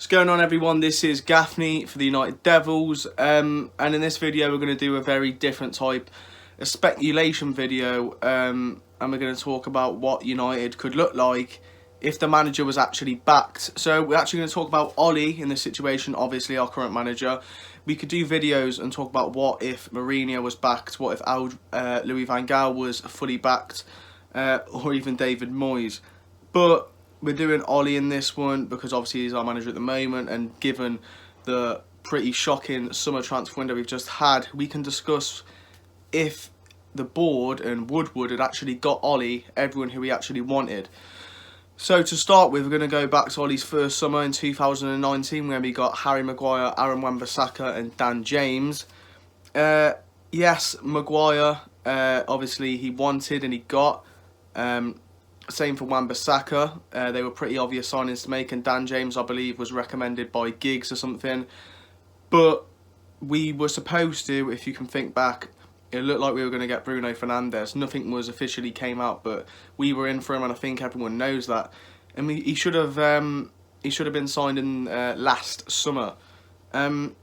What's going on, everyone? This is Gaffney for the United Devils, and in this video we're going to do a very different type of speculation video, and we're going to talk about what United could look like if the manager was actually backed. So we're actually going to talk about Ollie in this situation, obviously our current manager. We could do videos and talk about what if Mourinho was backed, what if Louis van Gaal was fully backed, or even David Moyes. But we're doing Ollie in this one because obviously he's our manager at the moment, and given the pretty shocking summer transfer window we've just had, we can discuss if the board and Woodward had actually got Ollie everyone who he actually wanted. So to start with, we're going to go back to Ollie's first summer in 2019 where we got Harry Maguire, Aaron Wan-Bissaka and Dan James. Yes, Maguire, obviously he wanted and he got. Same for Wan-Bissaka. They were pretty obvious signings to make, and Dan James, I believe, was recommended by Giggs or something. But we were supposed to, if you can think back, it looked like we were going to get Bruno Fernandes. Nothing was officially came out, but we were in for him, and I think everyone knows that. And he should have been signed in last summer. And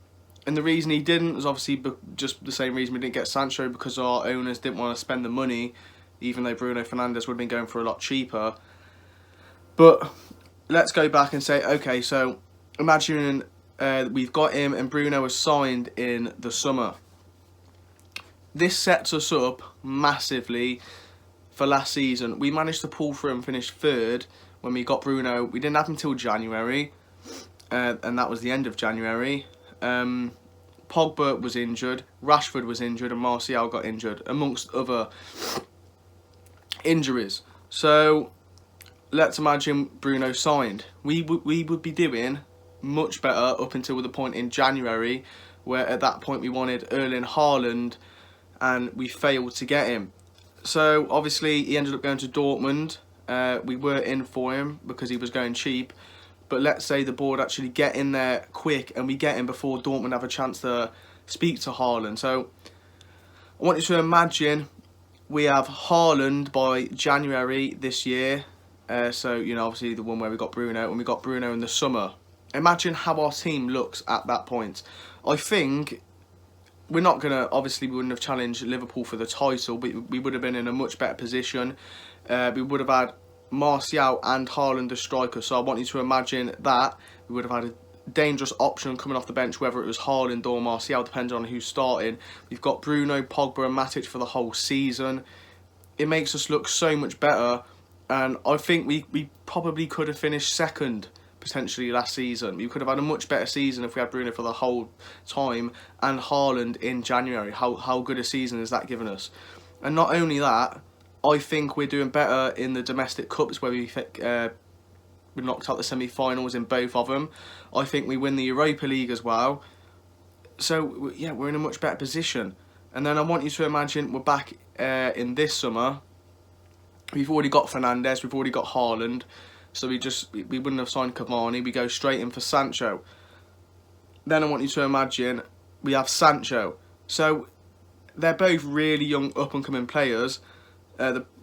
the reason he didn't was obviously just the same reason we didn't get Sancho, because our owners didn't want to spend the money, even though Bruno Fernandes would have been going for a lot cheaper. But let's go back and say, okay, so imagine we've got him and Bruno was signed in the summer. This sets us up massively for last season. We managed to pull through and finish third when we got Bruno. We didn't have him until January, and that was the end of January. Pogba was injured, Rashford was injured, and Martial got injured, amongst other injuries. So let's imagine Bruno signed. We would be doing much better up until the point in January, where at that point we wanted Erling Haaland and we failed to get him. So obviously he ended up going to Dortmund. We were in for him because he was going cheap, but let's say the board actually get in there quick and we get him before Dortmund have a chance to speak to Haaland. So I want you to imagine we have Haaland by January this year. So, you know, obviously the one where we got Bruno, and we got Bruno in the summer. Imagine how our team looks at that point. I think we're not going to, obviously we wouldn't have challenged Liverpool for the title, but we would have been in a much better position. We would have had Martial and Haaland as strikers. So I want you to imagine that. We would have had a dangerous option coming off the bench, whether it was Haaland or Martial, depending on who's starting. We've got Bruno, Pogba and Matic for the whole season. It makes us look so much better, and I think we probably could have finished second potentially last season. We could have had a much better season if we had Bruno for the whole time and Haaland in January. How good a season is that given us? And not only that, I think we're doing better in the domestic cups where we knocked out the semi-finals in both of them. I think we win the Europa League as well. So, yeah, we're in a much better position. And then I want you to imagine we're back in this summer. We've already got Fernandes, we've already got Haaland. So we wouldn't have signed Cavani, we go straight in for Sancho. Then I want you to imagine we have Sancho. So they're both really young up-and-coming players.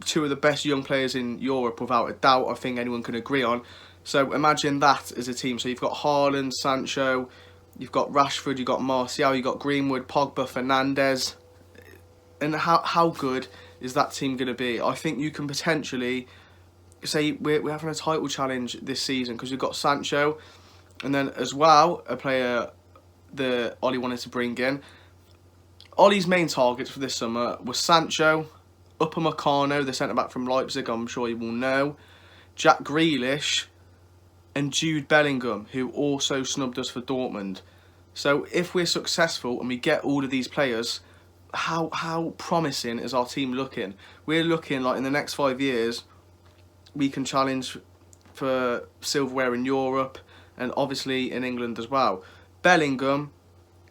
Two of the best young players in Europe, without a doubt, I think anyone can agree on. So imagine that as a team. So you've got Haaland, Sancho, you've got Rashford, you've got Martial, you've got Greenwood, Pogba, Fernandes. And how good is that team going to be? I think you can potentially say we're having a title challenge this season because we've got Sancho, and then as well a player that Ollie wanted to bring in. Ollie's main targets for this summer was Sancho, Upamecano, the centre-back from Leipzig, I'm sure you will know, Jack Grealish, and Jude Bellingham, who also snubbed us for Dortmund. So if we're successful and we get all of these players, how promising is our team looking? We're looking like in the next 5 years, we can challenge for silverware in Europe and obviously in England as well. Bellingham,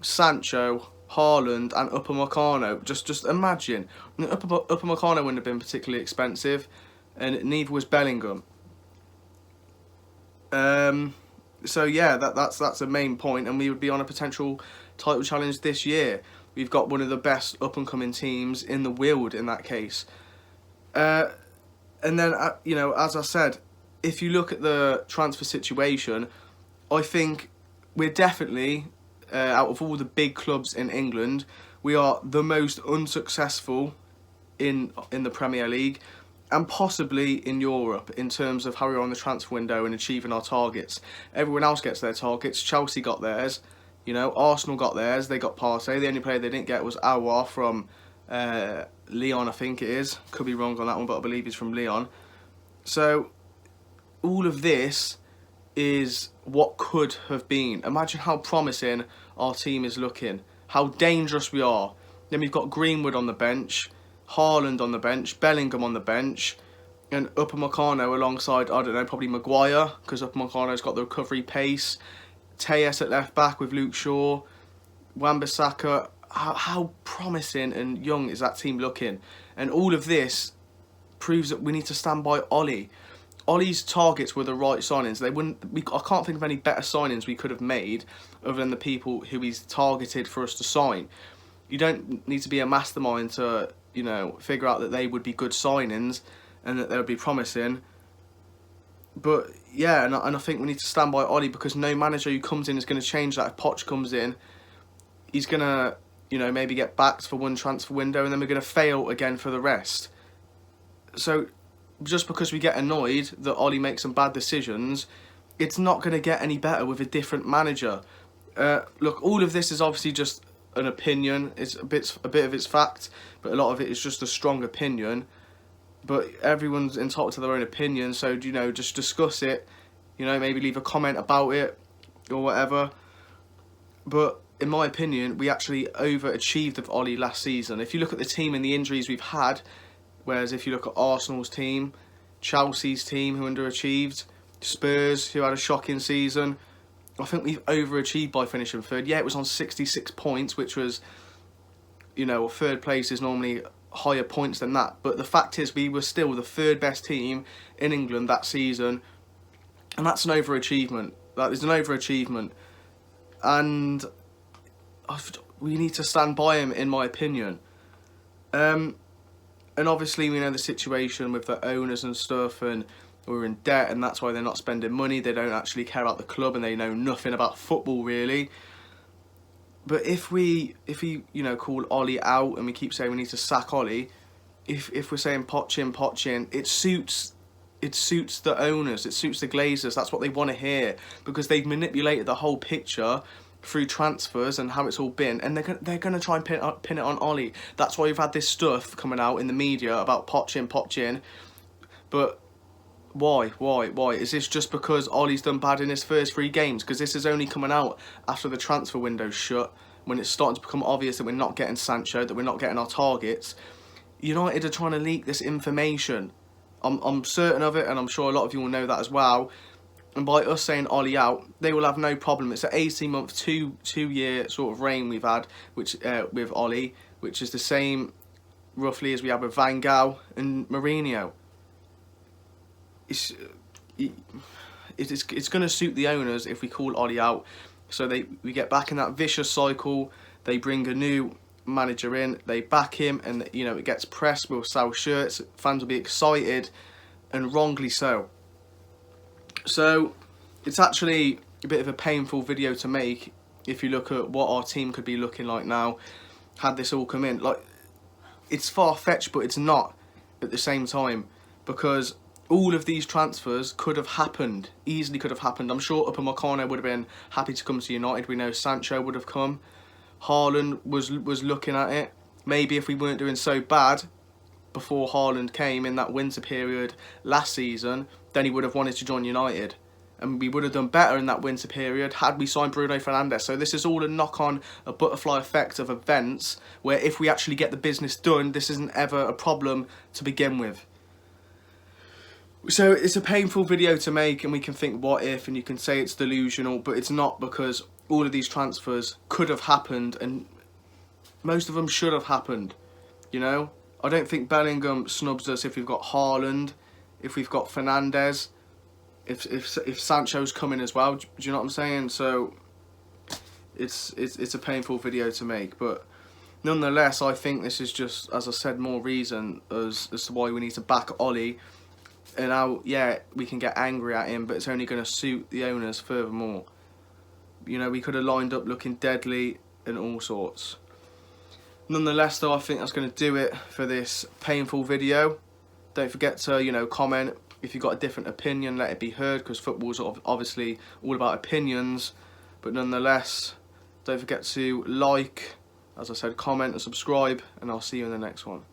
Sancho, Haaland and Upamecano. Just imagine. Upamecano wouldn't have been particularly expensive, and neither was Bellingham. So yeah, that's a main point, and we would be on a potential title challenge this year. We've got one of the best up-and-coming teams in the world in that case. And then, you know, as I said, if you look at the transfer situation, I think we're definitely, out of all the big clubs in England, we are the most unsuccessful in the Premier League and possibly in Europe in terms of how we're on the transfer window and achieving our targets. Everyone else gets their targets. Chelsea got theirs. You know, Arsenal got theirs. They got Partey. The only player they didn't get was Aouar from Lyon, I think it is. Could be wrong on that one, but I believe he's from Lyon. So all of this is what could have been. Imagine how promising our team is looking, how dangerous we are. Then we've got Greenwood on the bench, Haaland on the bench, Bellingham on the bench, and Upamecano alongside, I don't know, probably Maguire, because Upamecano's got the recovery pace. Tejas at left back with Luke Shaw, Wan-Bissaka. How promising and young is that team looking? And all of this proves that we need to stand by Ollie. Ollie's targets were the right signings. I can't think of any better signings we could have made other than the people who he's targeted for us to sign. You don't need to be a mastermind to, you know, figure out that they would be good signings and that they would be promising. But yeah, and I think we need to stand by Ollie, because no manager who comes in is going to change that. If Poch comes in, he's going to, you know, maybe get backed for one transfer window and then we're going to fail again for the rest. So just because we get annoyed that Ollie makes some bad decisions, it's not going to get any better with a different manager. Look, all of this is obviously just an opinion. It's a bit of it's fact, but a lot of it is just a strong opinion. But everyone's entitled to their own opinion, so, you know, just discuss it. You know, maybe leave a comment about it or whatever. But in my opinion, we actually overachieved with Ollie last season. If you look at the team and the injuries we've had, whereas if you look at Arsenal's team, Chelsea's team who underachieved, Spurs who had a shocking season, I think we've overachieved by finishing third. Yeah, it was on 66 points, which was, you know, third place is normally higher points than that. But the fact is, we were still the third best team in England that season, and that's an overachievement. That is an overachievement, and we need to stand by him, in my opinion. And obviously we know the situation with the owners and stuff, and we're in debt, and that's why they're not spending money. They don't actually care about the club, and they know nothing about football really. But if we you know, call Ollie out and we keep saying we need to sack Ollie, if we're saying Poch in, it suits the owners, it suits the Glazers. That's what they want to hear, because they've manipulated the whole picture through transfers and how it's all been, and they're gonna try and pin it on Ollie. That's why you've had this stuff coming out in the media about Poch in. But why? Is this just because Ollie's done bad in his first 3 games? Because this is only coming out after the transfer window's shut, when it's starting to become obvious that we're not getting Sancho, that we're not getting our targets. United are trying to leak this information. I'm certain of it, and I'm sure a lot of you will know that as well. And by us saying Ollie out, they will have no problem. It's an 18-month, two-year sort of reign we've had, which with Ollie, which is the same roughly as we have with Van Gaal and Mourinho. It's going to suit the owners if we call Ollie out, so we get back in that vicious cycle. They bring a new manager in, they back him, and, you know, it gets pressed. We'll sell shirts, fans will be excited, and wrongly so. So it's actually a bit of a painful video to make if you look at what our team could be looking like now had this all come in. Like, it's far-fetched, but it's not at the same time, because all of these transfers could have happened, easily could have happened. I'm sure Upamecano would have been happy to come to United. We know Sancho would have come. Haaland was looking at it. Maybe if we weren't doing so bad before Haaland came in that winter period last season, then he would have wanted to join United. And we would have done better in that winter period had we signed Bruno Fernandes. So this is all a knock-on, a butterfly effect of events, where if we actually get the business done, this isn't ever a problem to begin with. So it's a painful video to make, and we can think what if, and you can say it's delusional, but it's not, because all of these transfers could have happened, and most of them should have happened, you know? I don't think Bellingham snubs us if we've got Haaland, if we've got Fernandes, if Sancho's coming as well. Do you know what I'm saying? So it's a painful video to make, but nonetheless, I think this is just, as I said, more reason as to why we need to back Ollie. And now, yeah, we can get angry at him, but it's only going to suit the owners furthermore. You know, we could have lined up looking deadly and all sorts. Nonetheless though, I think that's going to do it for this painful video. Don't forget to, you know, comment if you've got a different opinion, let it be heard, because football's obviously all about opinions. But nonetheless, don't forget to like, as I said, comment and subscribe, and I'll see you in the next one.